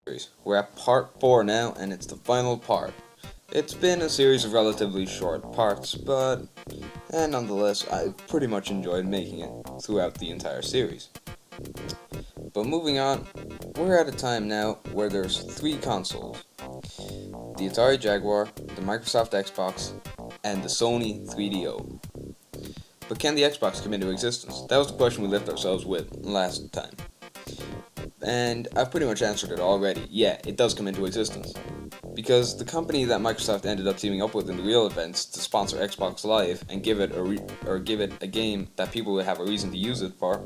series. We're at part 4 now, and it's the final part. It's been a series of relatively short parts, but nonetheless, I've pretty much enjoyed making it throughout the entire series. But moving on, we're at a time now where there's 3 consoles. The Atari Jaguar, the Microsoft Xbox, and the Sony 3DO. But can the Xbox come into existence? That was the question we left ourselves with last time. And I've pretty much answered it already. Yeah, it does come into existence. Because the company that Microsoft ended up teaming up with in the real events to sponsor Xbox Live and give it a game that people would have a reason to use it for,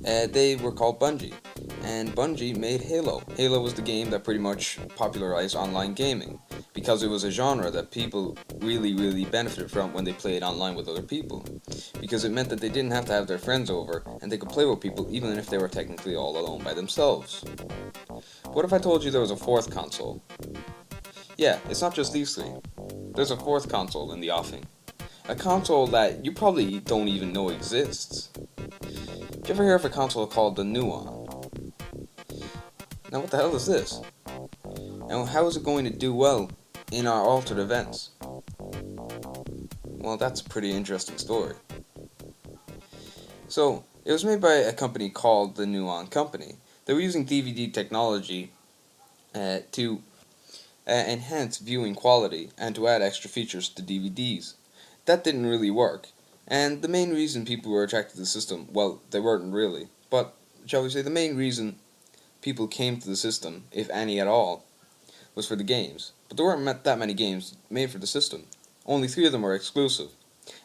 they were called Bungie. And Bungie made Halo. Halo was the game that pretty much popularized online gaming, because it was a genre that people really benefited from when they played online with other people, because it meant that they didn't have to have their friends over, and they could play with people even if they were technically all alone by themselves. What if I told you there was a 4th console? Yeah, it's not just these 3. There's a 4th console in the offing. A console that you probably don't even know exists. Did you ever hear of a console called the Nuon? Now what the hell is this? And how is it going to do well in our altered events? Well, that's a pretty interesting story. So, it was made by a company called the Nuon Company. They were using DVD technology to enhance viewing quality and to add extra features to DVDs. That didn't really work, and the main reason people were attracted to the system, well, they weren't really, but shall we say the main reason people came to the system, if any at all, was for the games. But there weren't that many games made for the system. Only 3 of them were exclusive,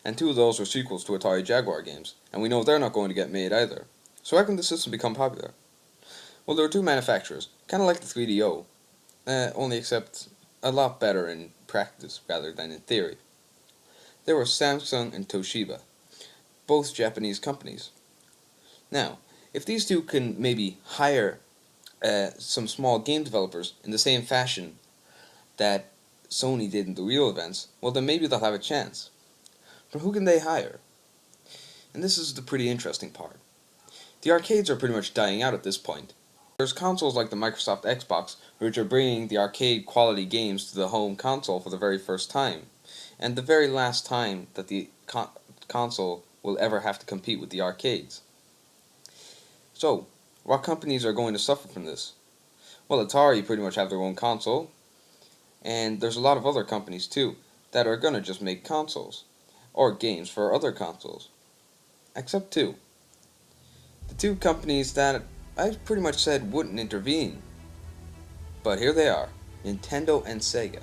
and 2 of those were sequels to Atari Jaguar games, and we know they're not going to get made either. So how can the system become popular? Well, there were 2 manufacturers, kind of like the 3DO, only except a lot better in practice rather than in theory. There were Samsung and Toshiba, both Japanese companies. Now, if these 2 can maybe hire some small game developers in the same fashion that Sony did in the real events, well then maybe they'll have a chance. But who can they hire? And this is the pretty interesting part. The arcades are pretty much dying out at this point. There's consoles like the Microsoft Xbox, which are bringing the arcade quality games to the home console for the very first time, and the very last time that the console will ever have to compete with the arcades. So, what companies are going to suffer from this? Well, Atari pretty much have their own console, and there's a lot of other companies too that are gonna just make consoles, or games for other consoles. Except 2. The 2 companies that I pretty much said wouldn't intervene. But here they are, Nintendo and SEGA.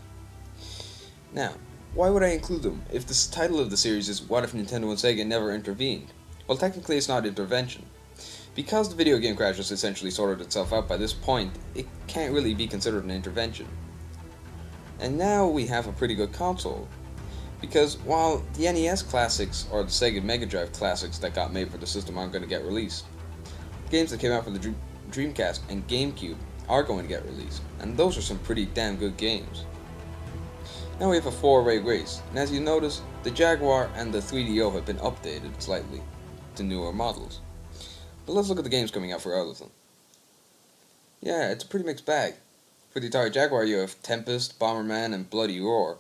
Now, why would I include them if the title of the series is What if Nintendo and SEGA never intervened? Well, technically it's not intervention. Because the video game crash has essentially sorted itself out by this point, it can't really be considered an intervention. And now we have a pretty good console. Because while the NES classics or the Sega Mega Drive classics that got made for the system aren't going to get released, games that came out for the Dreamcast and GameCube are going to get released, and those are some pretty damn good games. Now we have a 4-way race, and as you notice, the Jaguar and the 3DO have been updated slightly to newer models. But let's look at the games coming out for all of them. Yeah, it's a pretty mixed bag. For the Atari Jaguar you have Tempest, Bomberman, and Bloody Roar.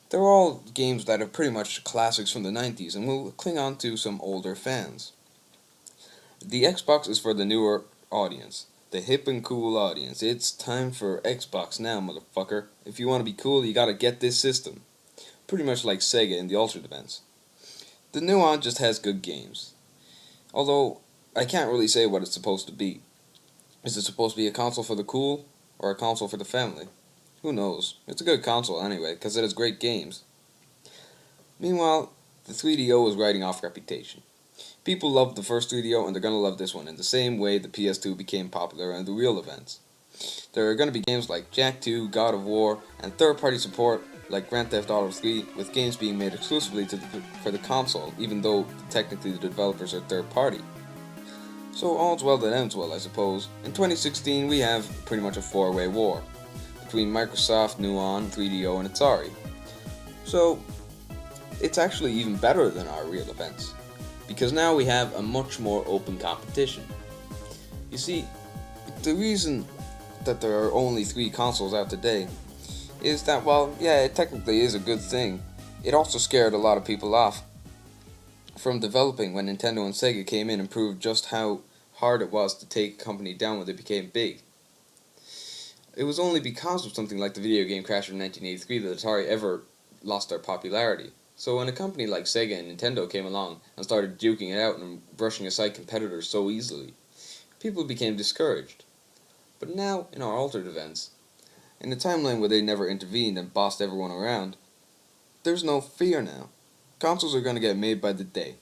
They're all games that are pretty much classics from the 90s and will cling on to some older fans. The Xbox is for the newer audience, the hip and cool audience. It's time for Xbox now, motherfucker. If you want to be cool, you gotta get this system. Pretty much like Sega in the altered events. The Nuon just has good games. Although, I can't really say what it's supposed to be. Is it supposed to be a console for the cool, or a console for the family? Who knows? It's a good console anyway, because it has great games. Meanwhile, the 3DO is riding off reputation. People loved the first 3DO and they're going to love this one in the same way the PS2 became popular in the real events. There are going to be games like Jak 2, God of War, and third-party support like Grand Theft Auto 3, with games being made exclusively for the console, even though technically the developers are third-party. So all's well that ends well, I suppose. In 2016 we have pretty much a 4-way war between Microsoft, Nuon, 3DO, and Atari. So it's actually even better than our real events, because now we have a much more open competition. You see, the reason that there are only 3 consoles out today is that while, yeah, it technically is a good thing, it also scared a lot of people off from developing when Nintendo and Sega came in and proved just how hard it was to take a company down when they became big. It was only because of something like the video game crash of 1983 that Atari ever lost their popularity. So when a company like Sega and Nintendo came along and started duking it out and brushing aside competitors so easily, people became discouraged. But now, in our altered events, in a timeline where they never intervened and bossed everyone around, there's no fear now. Consoles are going to get made by the day.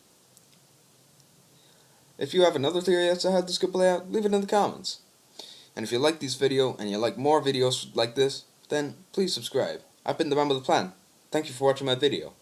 If you have another theory as to how this could play out, leave it in the comments. And if you like this video and you like more videos like this, then please subscribe. I've been the man with the plan. Thank you for watching my video.